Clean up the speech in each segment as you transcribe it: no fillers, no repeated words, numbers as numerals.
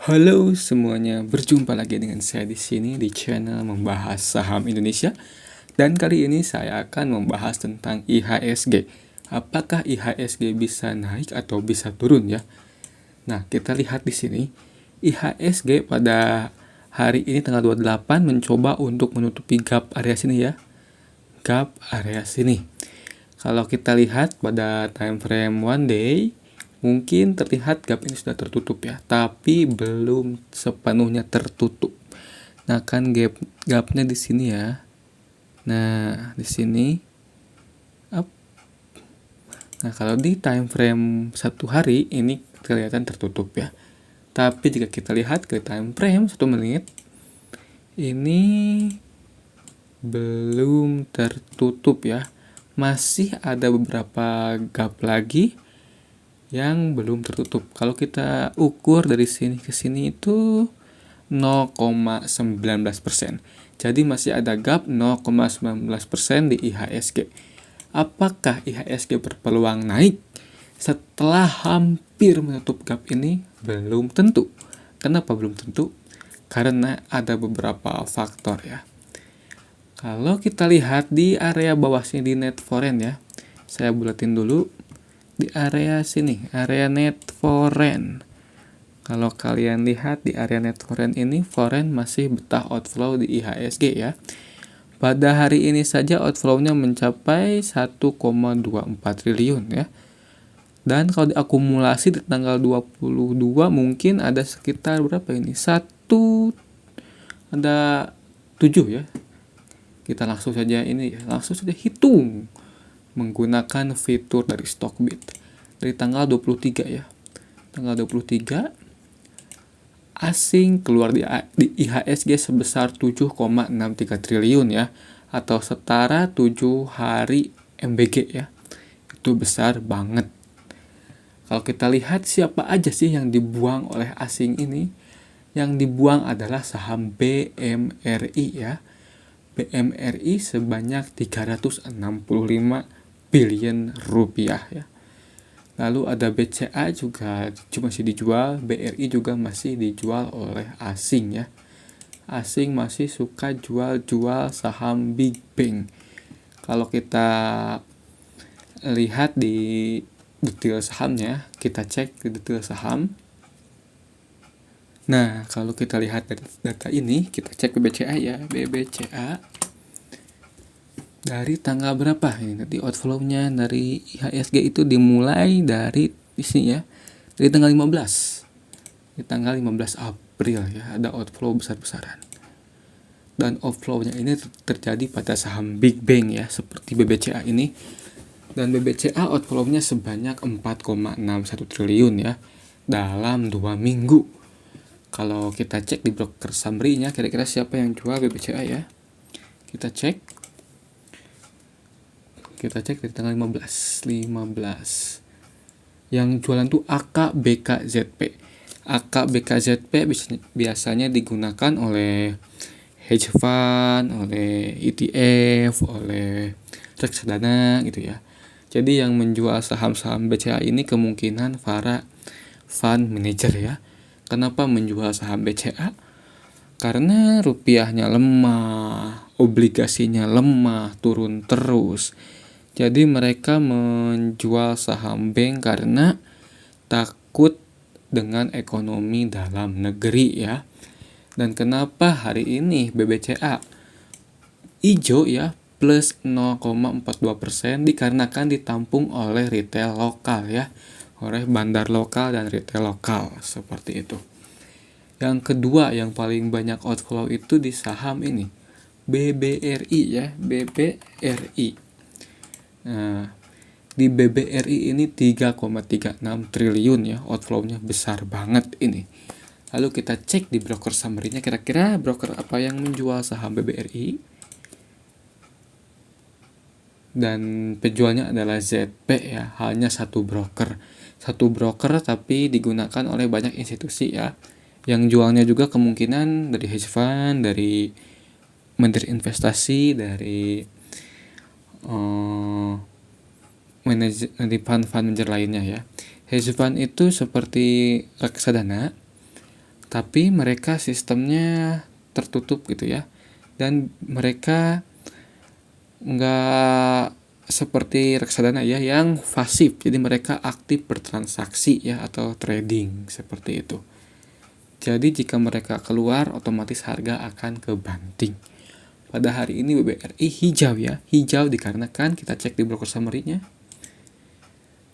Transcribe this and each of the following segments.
Halo semuanya, berjumpa lagi dengan saya di sini di channel membahas saham Indonesia. Dan kali ini saya akan membahas tentang IHSG. Apakah IHSG bisa naik atau bisa turun ya? Nah, kita lihat di sini. IHSG pada hari ini tanggal 28 mencoba untuk menutupi gap area sini ya. Gap area sini. Kalau kita lihat pada time frame one day, mungkin terlihat gap ini sudah tertutup ya, tapi belum sepenuhnya tertutup. Nah, kan gapnya di sini ya. Nah, di sini up. Nah, kalau di time frame satu hari ini kelihatan tertutup ya. Tapi jika kita lihat ke time frame 1 menit, ini belum tertutup ya. Masih ada beberapa gap lagi yang belum tertutup. Kalau kita ukur dari sini ke sini itu 0,19%. Jadi masih ada gap 0,19% di IHSG. Apakah IHSG berpeluang naik setelah hampir menutup gap ini? Belum tentu. Kenapa belum tentu? Karena ada beberapa faktor ya. Kalau kita lihat di area bawah sini di net foreign ya, saya bulatin dulu di area sini, area net foreign. Kalau kalian lihat di area net foreign ini, foreign masih betah outflow di IHSG ya. Pada hari ini saja outflow-nya mencapai 1,24 triliun ya. Dan kalau diakumulasi di tanggal 22 mungkin ada sekitar berapa ini? Ada 7 ya. Kita langsung saja hitung menggunakan fitur dari Stockbit. Dari tanggal 23 ya. Tanggal 23 asing keluar di IHSG sebesar 7,63 triliun ya, atau setara 7 hari MBG ya. Itu besar banget. Kalau kita lihat siapa aja sih yang dibuang oleh asing ini? Yang dibuang adalah saham BMRI ya. BMRI sebanyak 365 billion rupiah ya. Lalu ada BCA juga masih dijual, BRI juga masih dijual oleh asing ya. Asing masih suka jual-jual saham Big Bang. Kalau kita lihat di detail sahamnya, kita cek di detail saham. Nah, kalau kita lihat dari data ini, kita cek BBCA ya, BBCA dari tanggal berapa ini nanti outflow-nya dari IHSG itu dimulai dari di sini ya, dari tanggal 15. Di tanggal 15 April ya, ada outflow besar-besaran. Dan outflow-nya ini terjadi pada saham Big Bang ya, seperti BBCA ini. Dan BBCA outflow-nya sebanyak 4,61 triliun ya, dalam 2 minggu. Kalau kita cek di broker summary-nya, kira-kira siapa yang jual BBCA ya? Kita cek dari tanggal 15. Yang jualan tuh AKBKZP. AKBKZP biasanya digunakan oleh hedge fund, oleh ETF, oleh reksadana gitu ya. Jadi yang menjual saham-saham BCA ini kemungkinan para fund manager ya. Kenapa menjual saham BCA? Karena rupiahnya lemah, obligasinya lemah, turun terus. Jadi mereka menjual saham bank karena takut dengan ekonomi dalam negeri ya. Dan kenapa hari ini BBCA hijau ya, plus 0,42% dikarenakan ditampung oleh retail lokal ya, oleh bandar lokal dan retail lokal seperti itu. Yang kedua yang paling banyak outflow itu di saham ini, BBRI ya, BBRI. Nah, di BBRI ini 3,36 triliun ya, outflow-nya besar banget ini. Lalu kita cek di broker summary-nya, kira-kira broker apa yang menjual saham BBRI? Dan penjualnya adalah ZP ya, hanya satu broker tapi digunakan oleh banyak institusi ya. Yang jualnya juga kemungkinan dari hedge fund, dari menteri investasi, dari fund manager lainnya ya. Hedge fund itu seperti reksadana, Tapi mereka sistemnya tertutup gitu ya. Dan mereka nggak seperti reksadana ya yang pasif. Jadi mereka aktif bertransaksi ya atau trading seperti itu. Jadi jika mereka keluar otomatis harga akan kebanting. Pada hari ini BBRI hijau ya. Hijau dikarenakan kita cek di broker summary-nya.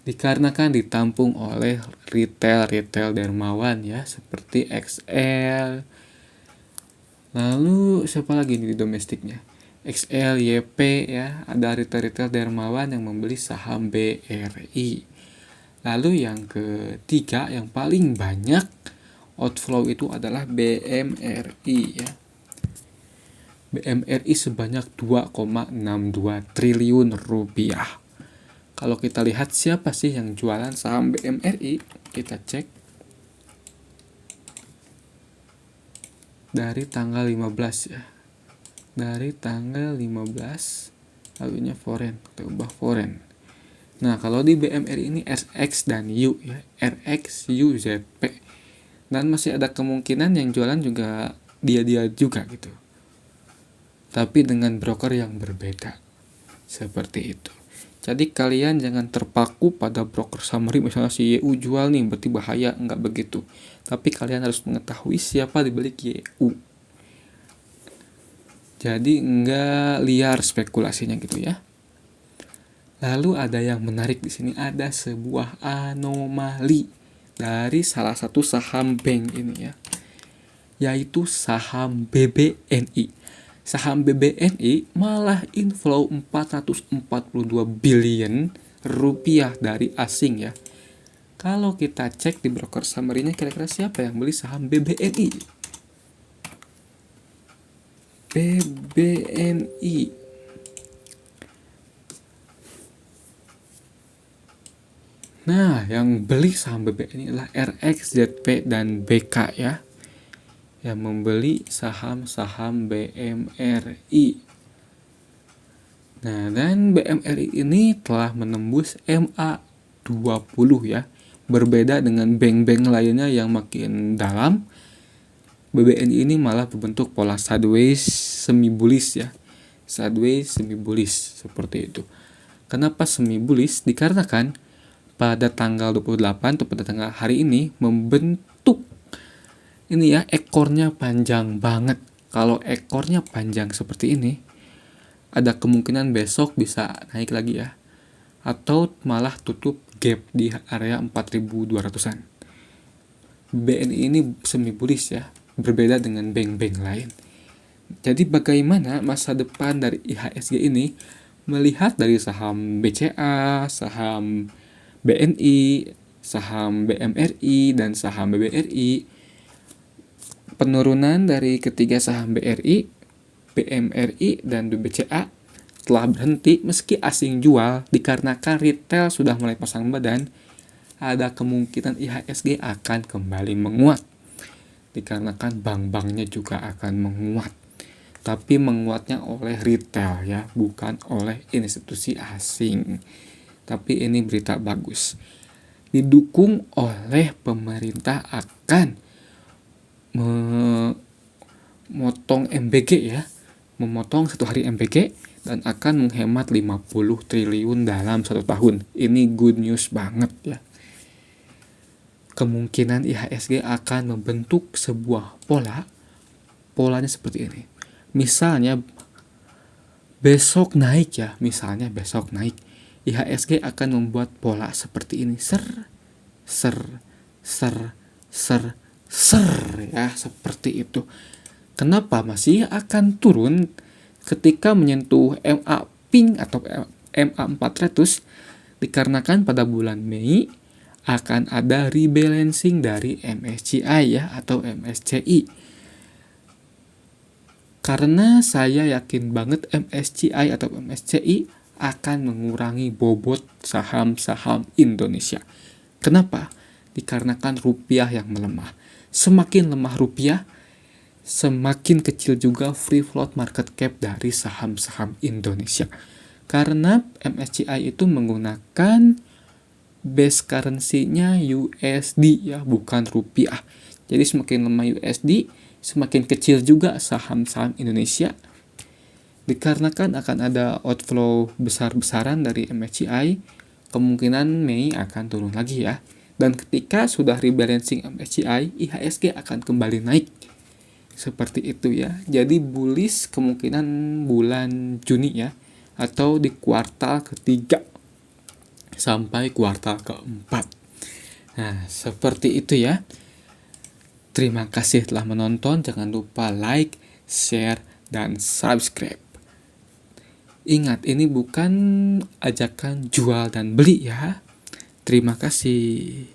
Dikarenakan ditampung oleh retail dermawan ya seperti XL. Lalu siapa lagi nih di domestiknya? XL, YP ya, ada retail dermawan yang membeli saham BRI. Lalu yang ketiga yang paling banyak outflow itu adalah BMRI ya. BMRI sebanyak 2,62 triliun rupiah. Kalau kita lihat siapa sih yang jualan saham BMRI, kita cek dari tanggal 15 ya. Dari tanggal 15 lalunya foreign, kita ubah foreign. Nah, kalau di BMRI ini RX dan U ya, RX UZP. Dan masih ada kemungkinan yang jualan juga dia juga gitu. Tapi dengan broker yang berbeda. Seperti itu. Jadi kalian jangan terpaku pada broker summary, misalnya si YU jual nih berarti bahaya, enggak begitu. Tapi kalian harus mengetahui siapa di balik YU. Jadi enggak liar spekulasinya gitu ya. Lalu ada yang menarik di sini, ada sebuah anomali dari salah satu saham bank ini ya. Yaitu saham BBNI. Saham BBNI malah inflow 442 billion rupiah dari asing ya. Kalau kita cek di broker summary-nya, kira-kira siapa yang beli saham BBNI? BBNI. Nah, yang beli saham BBNI adalah RXZP dan BK ya. Yang membeli saham-saham BMRI. Nah, dan BMRI ini telah menembus MA20 ya. Berbeda dengan bank-bank lainnya yang makin dalam, BBNI ini malah berbentuk pola sideways semi bullish ya. Sideways semi bullish seperti itu. Kenapa semi bullish? Dikarenakan pada tanggal 28 atau pada tanggal hari ini membentuk ini ya, ekornya panjang banget. Kalau ekornya panjang seperti ini, ada kemungkinan besok bisa naik lagi ya. Atau malah tutup gap di area 4.200-an. BNI ini semi bullish ya, berbeda dengan bank-bank lain. Jadi bagaimana masa depan dari IHSG ini melihat dari saham BCA, saham BNI, saham BMRI, dan saham BBRI. Penurunan dari ketiga saham BRI, BMRI, dan BBCA telah berhenti meski asing jual dikarenakan retail sudah mulai pasang badan. Ada kemungkinan IHSG akan kembali menguat dikarenakan bank-banknya juga akan menguat, tapi menguatnya oleh retail ya, bukan oleh institusi asing. Tapi ini berita bagus, didukung oleh pemerintah akan memotong MBG ya, memotong satu hari MBG dan akan menghemat 50 triliun dalam 1 tahun. Ini good news banget ya. Kemungkinan IHSG akan membentuk sebuah polanya seperti ini. Misalnya besok naik ya, IHSG akan membuat pola seperti ini, ser ya, seperti itu. Kenapa masih akan turun ketika menyentuh MA pink atau MA 400? Dikarenakan pada bulan Mei akan ada rebalancing dari MSCI ya atau MSCI. Karena saya yakin banget MSCI atau MSCI akan mengurangi bobot saham-saham Indonesia. Kenapa? Dikarenakan rupiah yang melemah. Semakin lemah rupiah, semakin kecil juga free float market cap dari saham-saham Indonesia. Karena MSCI itu menggunakan base currency-nya USD ya, bukan rupiah. Jadi semakin lemah USD, semakin kecil juga saham-saham Indonesia. Dikarenakan akan ada outflow besar-besaran dari MSCI, kemungkinan Mei akan turun lagi ya. Dan ketika sudah rebalancing MSCI, IHSG akan kembali naik. Seperti itu ya. Jadi bullish kemungkinan bulan Juni ya, atau di kuartal ketiga sampai kuartal keempat. Nah, seperti itu ya. Terima kasih telah menonton. Jangan lupa like, share, dan subscribe. Ingat, ini bukan ajakan jual dan beli ya. Terima kasih.